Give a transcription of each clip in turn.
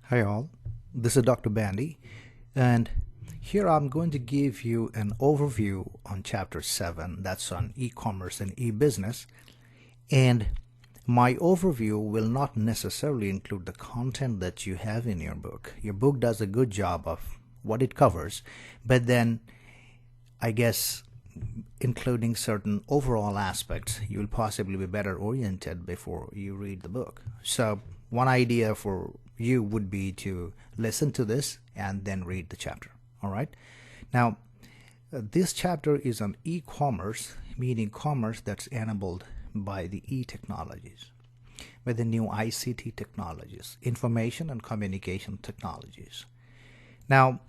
Hi all, this is Dr. Bandy, and here I'm going to give you an overview on Chapter 7, that's on e-commerce and e-business. And my overview will not necessarily include the content that you have in your book. Your book does a good job of what it covers, but then I guess including certain overall aspects, you'll possibly be better oriented before you read the book. So one idea for you would be to listen to this and then read the chapter. All right. Now, this chapter is on e-commerce, meaning commerce that's enabled by the e-technologies, by the new ICT technologies, information and communication technologies. Now,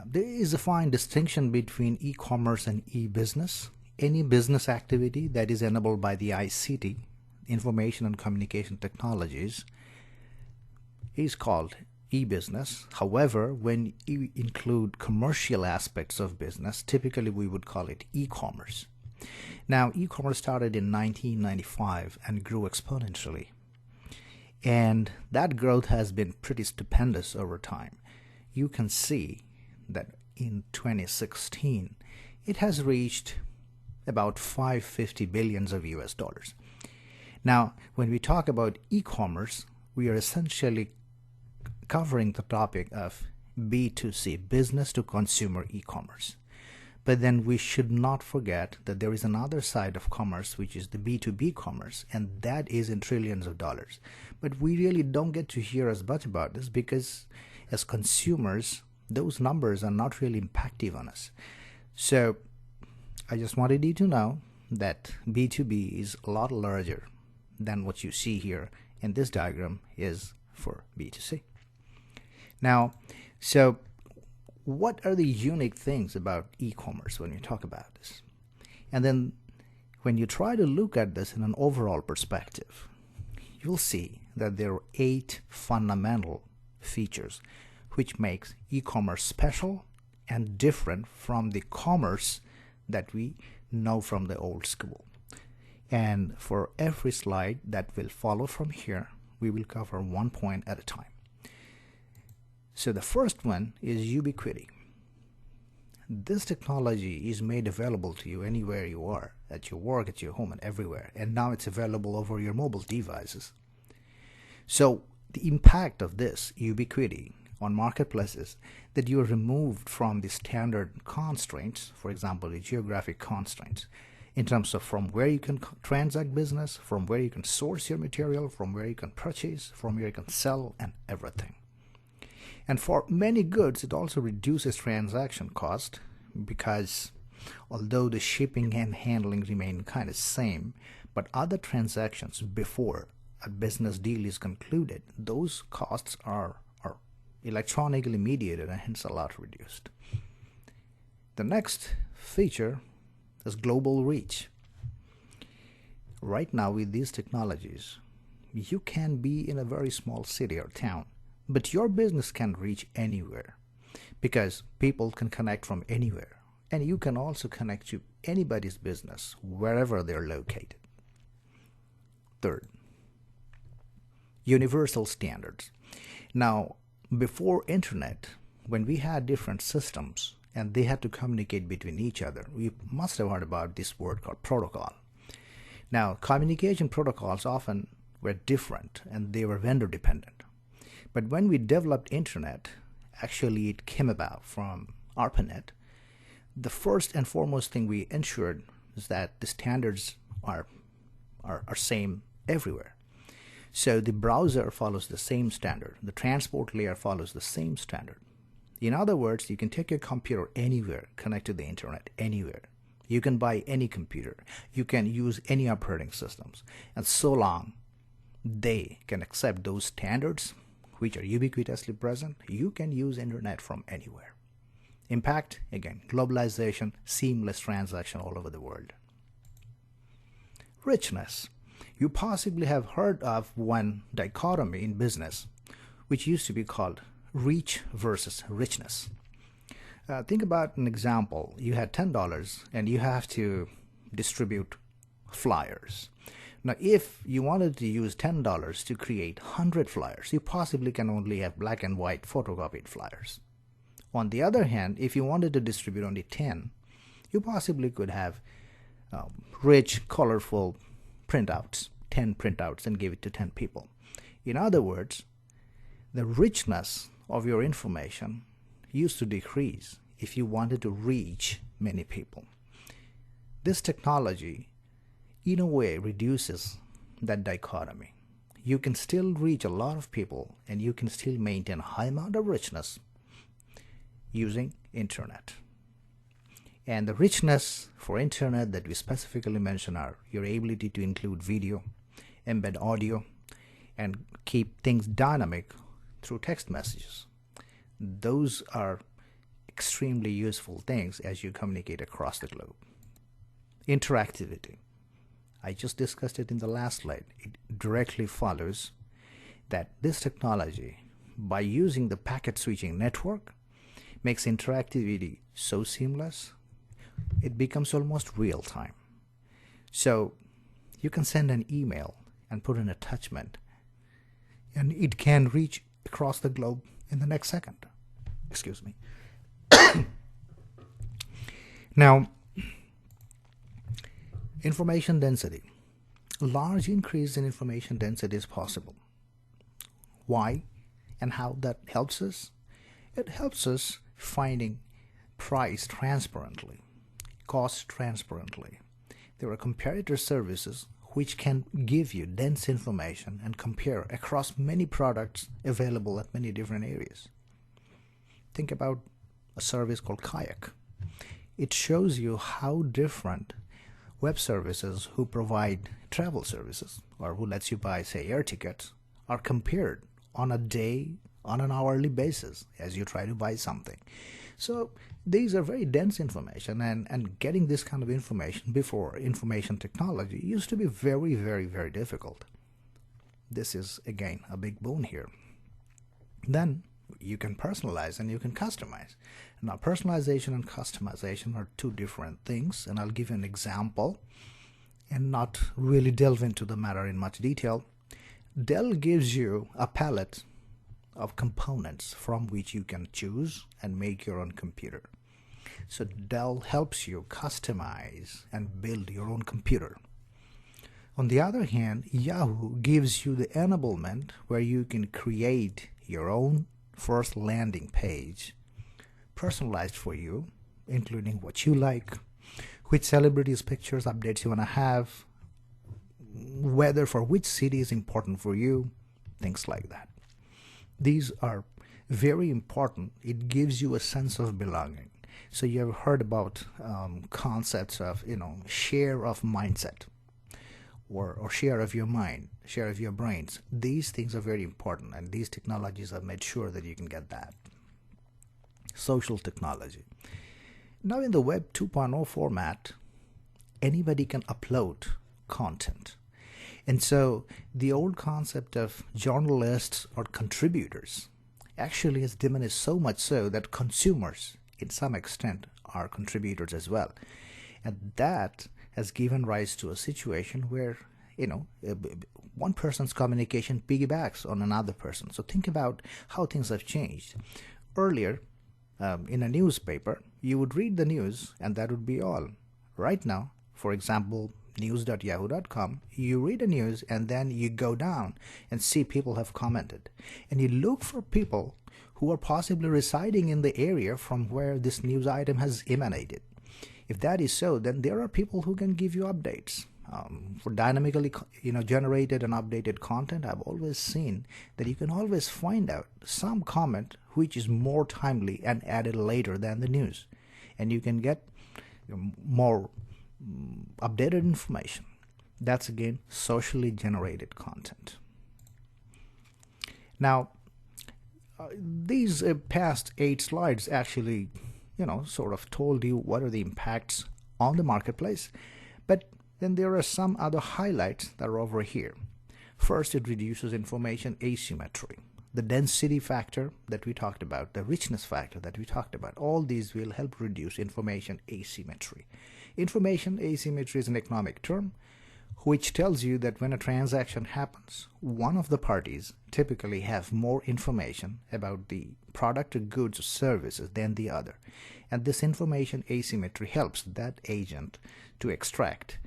there is a fine distinction between e-commerce and e-business. Any business activity that is enabled by the ICT, information and communication technologies, is called e-business. However, when you include commercial aspects of business, typically we would call it e-commerce. Now, e-commerce started in 1995 and grew exponentially. And that growth has been pretty stupendous over time. You can see that in 2016, it has reached about 550 billions of US dollars. Now, when we talk about e-commerce, we are essentially covering the topic of B2C, business to consumer e-commerce. But then we should not forget that there is another side of commerce, which is the B2B commerce, and that is in trillions of dollars. But we really don't get to hear as much about this because as consumers, those numbers are not really impactive on us. So I just wanted you to know that B2B is a lot larger than what you see here in this diagram is for B2C. Now, so what are the unique things about e-commerce when you talk about this? And then when you try to look at this in an overall perspective, you'll see that there are 8 fundamental features which makes e-commerce special and different from the commerce that we know from the old school. And for every slide that will follow from here, we will cover one point at a time. So the first one is ubiquity. This technology is made available to you anywhere you are, at your work, at your home, and everywhere. And now it's available over your mobile devices. So the impact of this ubiquity on marketplaces that you are removed from the standard constraints, for example, the geographic constraints, in terms of from where you can transact business, from where you can source your material, from where you can purchase, from where you can sell, and everything. And for many goods, it also reduces transaction cost because although the shipping and handling remain kind of same, but other transactions before a business deal is concluded, those costs are electronically mediated and hence a lot reduced. The next feature is global reach. Right now with these technologies, you can be in a very small city or town, but your business can reach anywhere because people can connect from anywhere, and you can also connect to anybody's business wherever they're located. Third, universal standards. Now, before internet, when we had different systems and they had to communicate between each other, we must have heard about this word called protocol. Now, communication protocols often were different and they were vendor dependent. But when we developed internet, actually it came about from ARPANET. The first and foremost thing we ensured is that the standards are same everywhere. So the browser follows the same standard. The transport layer follows the same standard. In other words, you can take your computer anywhere, connect to the internet anywhere. You can buy any computer. You can use any operating systems. And so long they can accept those standards, which are ubiquitously present, you can use internet from anywhere. Impact, again, globalization, seamless transaction all over the world. Richness. You possibly have heard of one dichotomy in business, which used to be called reach versus richness. Think about an example. You had $10 and you have to distribute flyers. Now, if you wanted to use $10 to create 100 flyers, you possibly can only have black and white photocopied flyers. On the other hand, if you wanted to distribute only 10, you possibly could have rich, colorful printouts, 10 printouts, and give it to 10 people. In other words, the richness of your information used to decrease if you wanted to reach many people. This technology, in a way, reduces that dichotomy. You can still reach a lot of people and you can still maintain a high amount of richness using internet. And the richness for internet that we specifically mention are your ability to include video, embed audio, and keep things dynamic through text messages. Those are extremely useful things as you communicate across the globe. Interactivity. I just discussed it in the last slide. It directly follows that this technology, by using the packet switching network, makes interactivity so seamless, it becomes almost real time. So you can send an email and put an attachment, and it can reach across the globe in the next second. Excuse me. Now, information density. Large increase in information density is possible. Why and how that helps us? It helps us finding price transparently, cost transparently. There are comparator services which can give you dense information and compare across many products available at many different areas. Think about a service called Kayak. It shows you how different web services who provide travel services or who lets you buy, say, air tickets are compared on a day, on an hourly basis as you try to buy something. So these are very dense information, and getting this kind of information before information technology used to be very, very, very difficult. This is, again, a big boon here. Then you can personalize and you can customize. Now, personalization and customization are two different things, and I'll give you an example and not really delve into the matter in much detail. Dell gives you a palette of components from which you can choose and make your own computer. So Dell helps you customize and build your own computer. On the other hand, Yahoo gives you the enablement where you can create your own first landing page, personalized for you, including what you like, which celebrities' pictures, updates you want to have, weather for which city is important for you, things like that. These are very important. It gives you a sense of belonging. So you have heard about concepts of, share of mindset or share of your mind, share of your brains. These things are very important, and these technologies have made sure that you can get that. Social technology. Now in the Web 2.0 format, anybody can upload content. And so the old concept of journalists or contributors actually has diminished so much so that consumers, in some extent, are contributors as well. And that has given rise to a situation where, one person's communication piggybacks on another person. So think about how things have changed. Earlier, in a newspaper, you would read the news and that would be all. Right now, for example, news.yahoo.com, you read the news and then you go down and see people have commented. And you look for people who are possibly residing in the area from where this news item has emanated. If that is so, then there are people who can give you updates. For dynamically generated and updated content, I've always seen that you can always find out some comment which is more timely and added later than the news. And you can get more updated information. That's again socially generated content. Now, these past 8 slides actually, sort of told you what are the impacts on the marketplace, but then there are some other highlights that are over here. First, it reduces information asymmetry. The density factor that we talked about, the richness factor that we talked about, all these will help reduce information asymmetry. Information asymmetry is an economic term which tells you that when a transaction happens, one of the parties typically have more information about the product or goods or services than the other. And this information asymmetry helps that agent to extract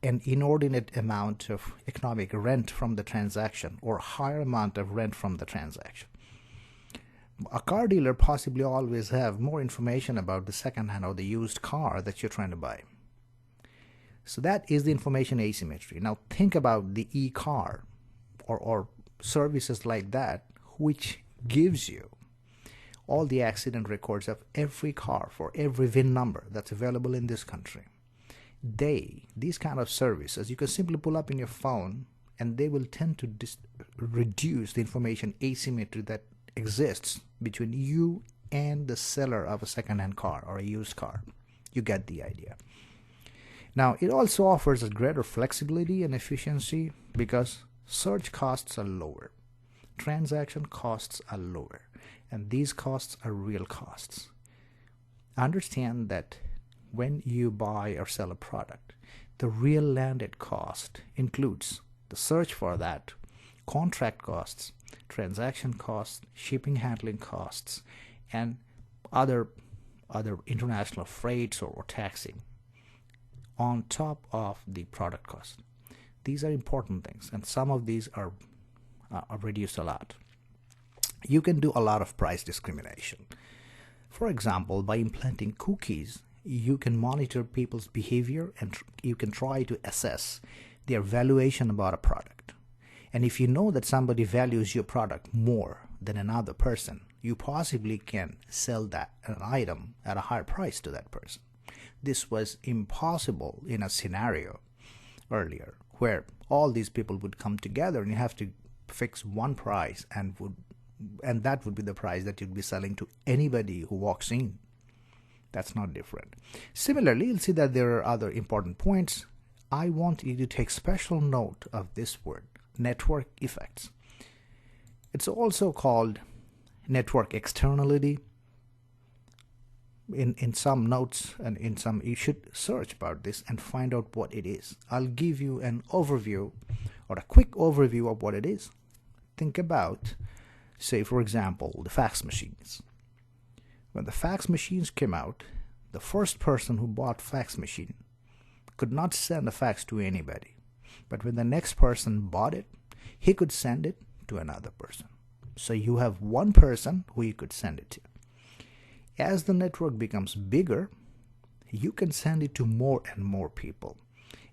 an inordinate amount of economic rent from the transaction or higher amount of rent from the transaction. A car dealer possibly always have more information about the second-hand or the used car that you're trying to buy. So that is the information asymmetry. Now think about the e-car or services like that, which gives you all the accident records of every car for every VIN number that's available in this country. These kind of services, you can simply pull up in your phone, and they will tend to reduce the information asymmetry that exists between you and the seller of a second-hand car or a used car. You get the idea. Now, it also offers a greater flexibility and efficiency because search costs are lower, transaction costs are lower, and these costs are real costs. Understand that when you buy or sell a product, the real landed cost includes the search for that, contract costs, transaction costs, shipping handling costs, and other international freights or taxing on top of the product cost. These are important things, and some of these are reduced a lot. You can do a lot of price discrimination. For example, by implanting cookies, you can monitor people's behavior and you can try to assess their valuation about a product. And if you know that somebody values your product more than another person, you possibly can sell an item at a higher price to that person. This was impossible in a scenario earlier where all these people would come together and you have to fix one price, and that would be the price that you'd be selling to anybody who walks in. That's not different. Similarly, you'll see that there are other important points. I want you to take special note of this word, network effects. It's also called network externality. In some notes and in some, you should search about this and find out what it is. I'll give you an overview or a quick overview of what it is. Think about, say, for example, the fax machines. When the fax machines came out, the first person who bought fax machine could not send a fax to anybody. But when the next person bought it, he could send it to another person. So you have one person who you could send it to. As the network becomes bigger, you can send it to more and more people.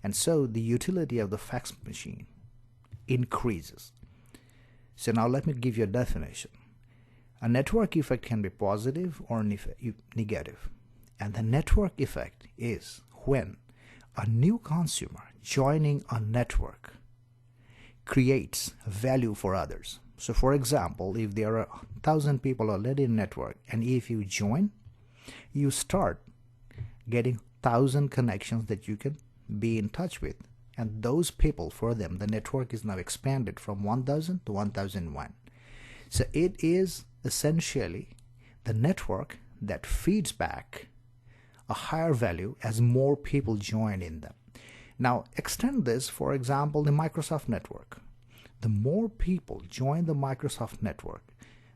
And so the utility of the fax machine increases. So now let me give you a definition. A network effect can be positive or negative. And the network effect is when a new consumer joining a network creates value for others. So for example, if there are 1,000 people already in a network, and if you join, you start getting 1,000 connections that you can be in touch with. And those people, for them, the network is now expanded from 1,000 to 1,001. So it is essentially the network that feeds back a higher value as more people join in them. Now extend this, for example, the Microsoft network. The more people join the Microsoft network,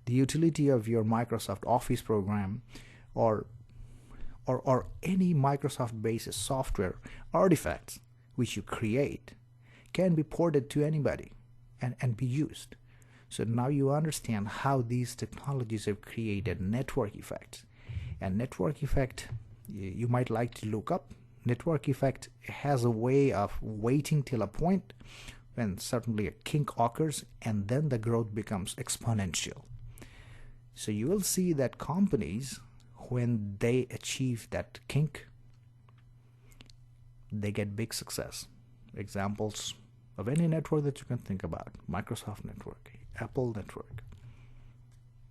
the utility of your Microsoft Office program or any Microsoft-based software artifacts which you create can be ported to anybody and be used. So now you understand how these technologies have created network effects. And network effect, you might like to look up. Network effect has a way of waiting till a point when certainly a kink occurs, and then the growth becomes exponential. So you will see that companies, when they achieve that kink, they get big success. Examples of any network that you can think about: Microsoft network, Apple network,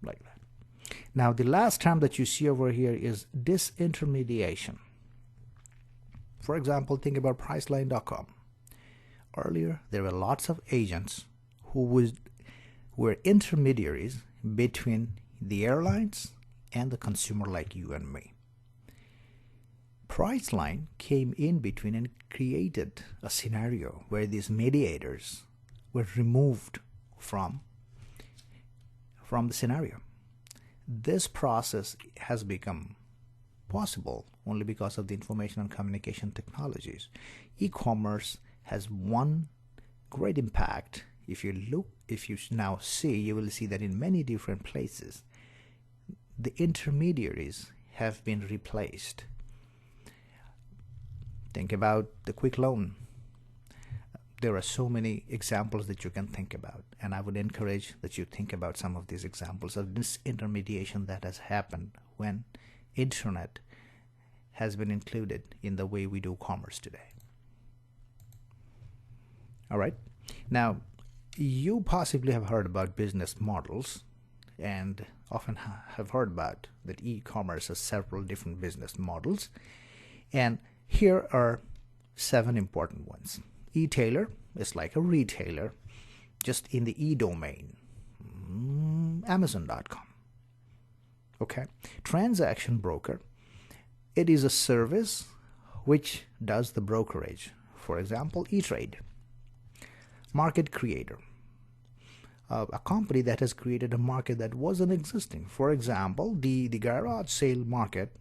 like that. Now the last term that you see over here is disintermediation. For example, think about Priceline.com. Earlier, there were lots of agents who were intermediaries between the airlines and the consumer like you and me. Priceline came in between and created a scenario where these mediators were removed from the scenario. This process has become possible only because of the information and communication technologies. E-commerce has one great impact. If you now see, you will see that in many different places, the intermediaries have been replaced. Think about the quick loan. There are so many examples that you can think about, and I would encourage that you think about some of these examples of disintermediation that has happened when internet has been included in the way we do commerce today. All right. Now, you possibly have heard about business models and often have heard about that e-commerce has several different business models. And here are 7 important ones. E-tailer is like a retailer, just in the e-domain. Amazon.com. Okay. Transaction broker. It is a service which does the brokerage. For example, E-Trade. Market creator. A company that has created a market that wasn't existing. For example, the garage sale market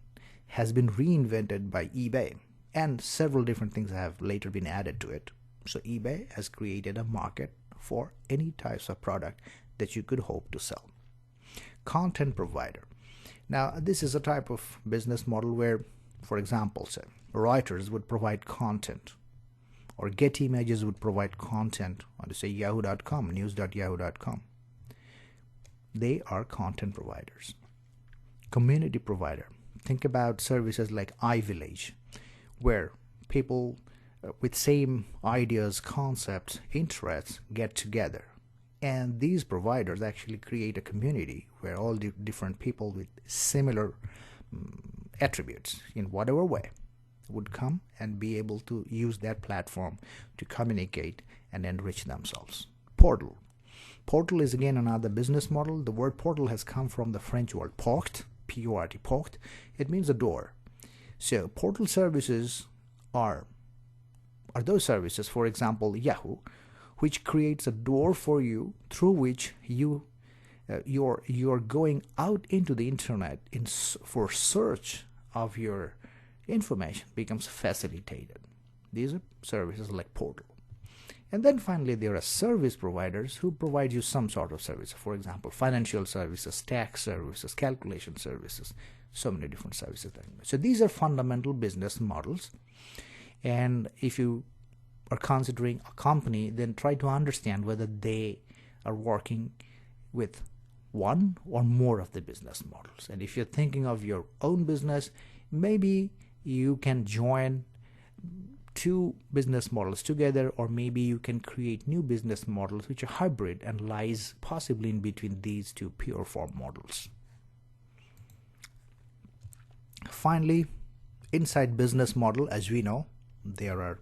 has been reinvented by eBay, and several different things have later been added to it. So eBay has created a market for any types of product that you could hope to sell. Content provider. Now, this is a type of business model where, for example, say, Reuters would provide content, or Getty Images would provide content on, say, yahoo.com, news.yahoo.com. They are content providers. Community provider. Think about services like iVillage, where people with same ideas, concepts, interests get together. And these providers actually create a community where all the different people with similar attributes in whatever way would come and be able to use that platform to communicate and enrich themselves. Portal. Portal is again another business model. The word portal has come from the French word porte, P-O-R-T, porte. It means a door. So portal services are those services, for example, Yahoo, which creates a door for you through which you're going out into the internet for search of your information becomes facilitated. These are services like portal. And then finally, there are service providers who provide you some sort of service. For example, financial services, tax services, calculation services, so many different services. So these are fundamental business models. And if you are considering a company, then try to understand whether they are working with one or more of the business models. And if you're thinking of your own business, maybe you can join 2 business models together, or maybe you can create new business models which are hybrid and lies possibly in between these 2 pure form models. Finally, inside business model, as we know, there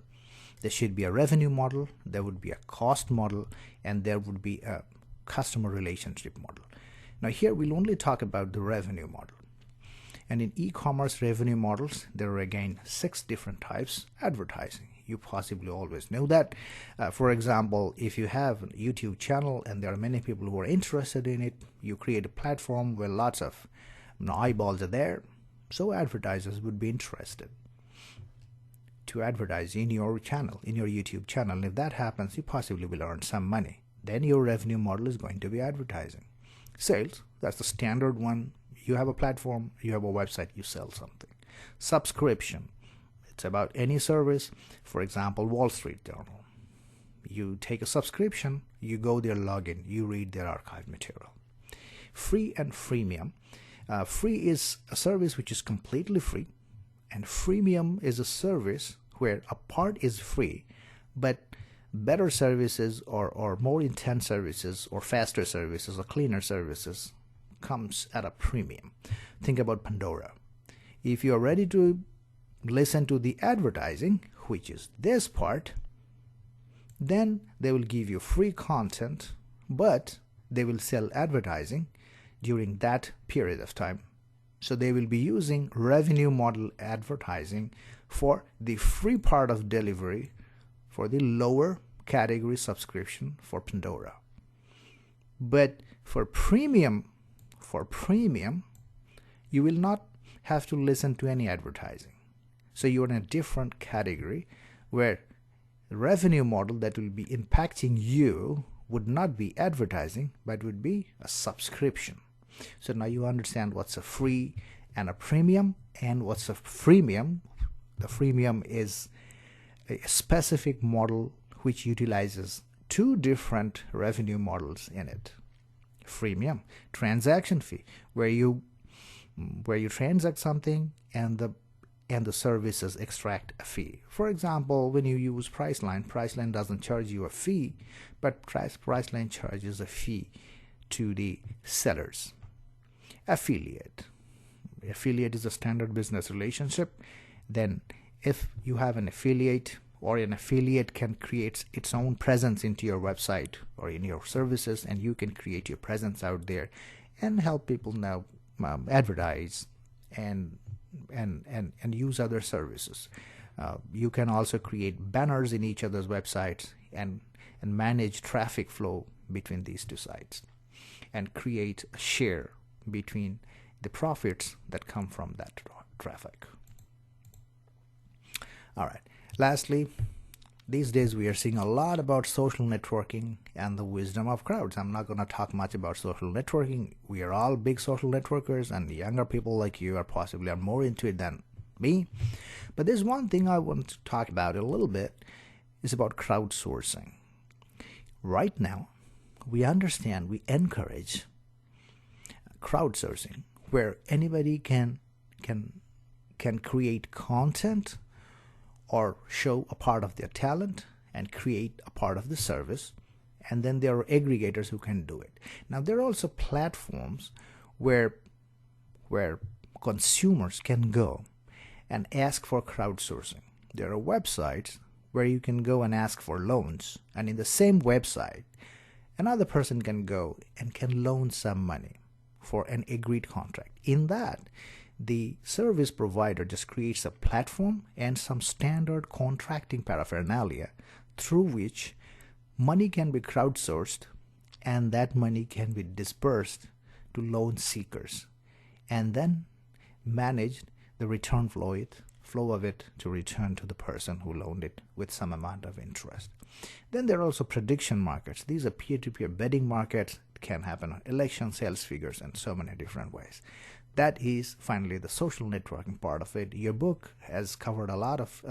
should be a revenue model, there would be a cost model, and there would be a customer relationship model. Now here we'll only talk about the revenue model. And in e-commerce revenue models, there are again 6 different types. Advertising, you possibly always know that. For example, if you have a YouTube channel and there are many people who are interested in it, you create a platform where lots of eyeballs are there, so advertisers would be interested to advertise in your channel, in your YouTube channel. And if that happens, you possibly will earn some money. Then your revenue model is going to be advertising. Sales, that's the standard one. You have a platform, you have a website, you sell something. Subscription, it's about any service. For example, Wall Street Journal. You take a subscription, you go there, log in, you read their archive material. Free and freemium. Free is a service which is completely free, and freemium is a service where a part is free, but better services or more intense services or faster services or cleaner services comes at a premium. Think about Pandora. If you're ready to listen to the advertising, which is this part, then they will give you free content, but they will sell advertising during that period of time So they will be using revenue model advertising for the free part of delivery for the lower category subscription for Pandora. But for premium, you will not have to listen to any advertising. So you're in a different category where the revenue model that will be impacting you would not be advertising, but would be a subscription. So now you understand what's a free and a premium, and what's a freemium. The freemium is a specific model which utilizes two different revenue models in it. Freemium, transaction fee, where you transact something and the services extract a fee. For example, when you use Priceline doesn't charge you a fee, but Priceline charges a fee to the sellers. Affiliate is a standard business relationship. Then if you have an affiliate, or an affiliate can create its own presence into your website or in your services, and you can create your presence out there and help people now advertise and use other services. You can also create banners in each other's websites and manage traffic flow between these two sites and create a share between the profits that come from that traffic. All right. Lastly, these days we are seeing a lot about social networking and the wisdom of crowds. I'm not going to talk much about social networking. We are all big social networkers, and younger people like you are possibly more into it than me. But there's one thing I want to talk about a little bit, is about crowdsourcing. Right now, we encourage crowdsourcing, where anybody can create content or show a part of their talent and create a part of the service, and then there are aggregators who can do it. Now there are also platforms where consumers can go and ask for crowdsourcing. There are websites where you can go and ask for loans, and in the same website another person can go and can loan some money for an agreed contract. In that, the service provider just creates a platform and some standard contracting paraphernalia through which money can be crowdsourced, and that money can be disbursed to loan seekers, and then manage the return flow of it to return to the person who loaned it with some amount of interest. Then there are also prediction markets. These are peer-to-peer betting markets. It can happen on election sales figures and so many different ways. That is finally the social networking part of it. Your book has covered a lot of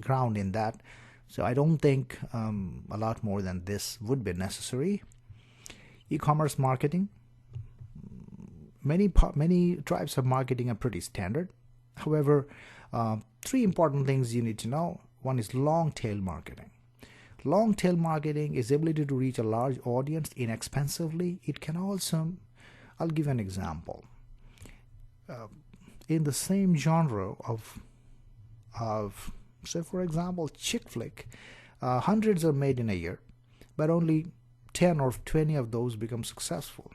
ground in that, so I don't think a lot more than this would be necessary. E-commerce marketing. Many types of marketing are pretty standard. However, three important things you need to know. One is long-tail marketing. Long-tail marketing is the ability to reach a large audience inexpensively. It can also, I'll give an example. In the same genre of say for example chick flick, hundreds are made in a year, but only 10 or 20 of those become successful.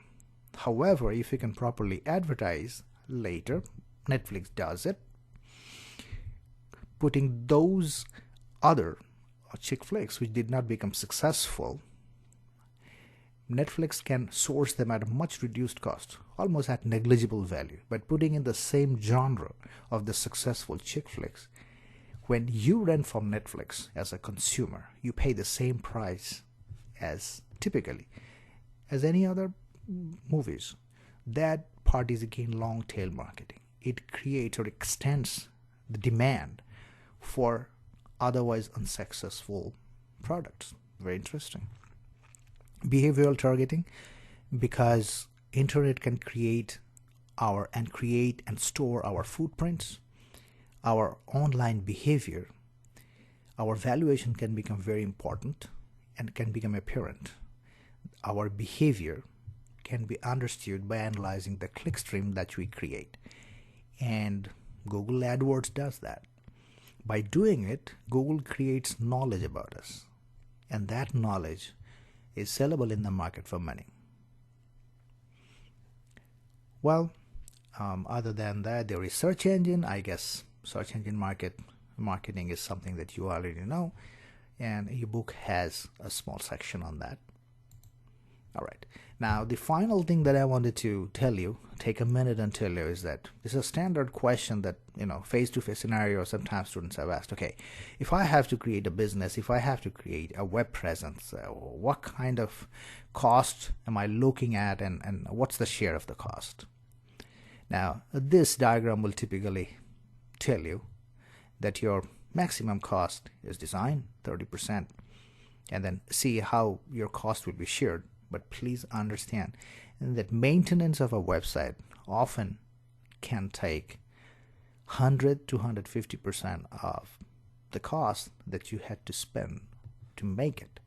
However, if you can properly advertise later, Netflix does it, putting those other chick flicks which did not become successful, Netflix can source them at a much reduced cost, almost at negligible value. But putting in the same genre of the successful chick flicks, when you rent from Netflix as a consumer, you pay the same price as typically as any other movies. That part is again long tail marketing. It creates or extends the demand for otherwise unsuccessful products. Very interesting. Behavioral targeting, because internet can create and store our footprints, our online behavior, our valuation can become very important and can become apparent. Our behavior can be understood by analyzing the clickstream that we create, and Google AdWords does that. By doing it, Google creates knowledge about us, and that knowledge is sellable in the market for money. Well, Other than that, there is search engine. I guess search engine marketing is something that you already know, and ebook has a small section on that. All right. Now, the final thing that I wanted to tell you, take a minute and tell you, is that this is a standard question that, face-to-face scenario, sometimes students have asked, okay, if I have to create a business, if I have to create a web presence, what kind of cost am I looking at, and what's the share of the cost? Now, this diagram will typically tell you that your maximum cost is design, 30%, and then see how your cost will be shared. But please understand that maintenance of a website often can take 100 to 150% of the cost that you had to spend to make it.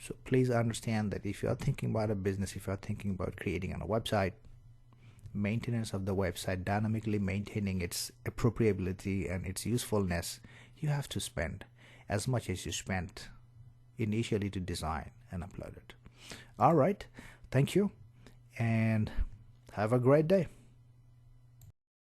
So please understand that if you are thinking about a business, if you are thinking about creating a website, maintenance of the website, dynamically maintaining its appropriability and its usefulness, you have to spend as much as you spent initially to design and upload it. All right, thank you, and have a great day.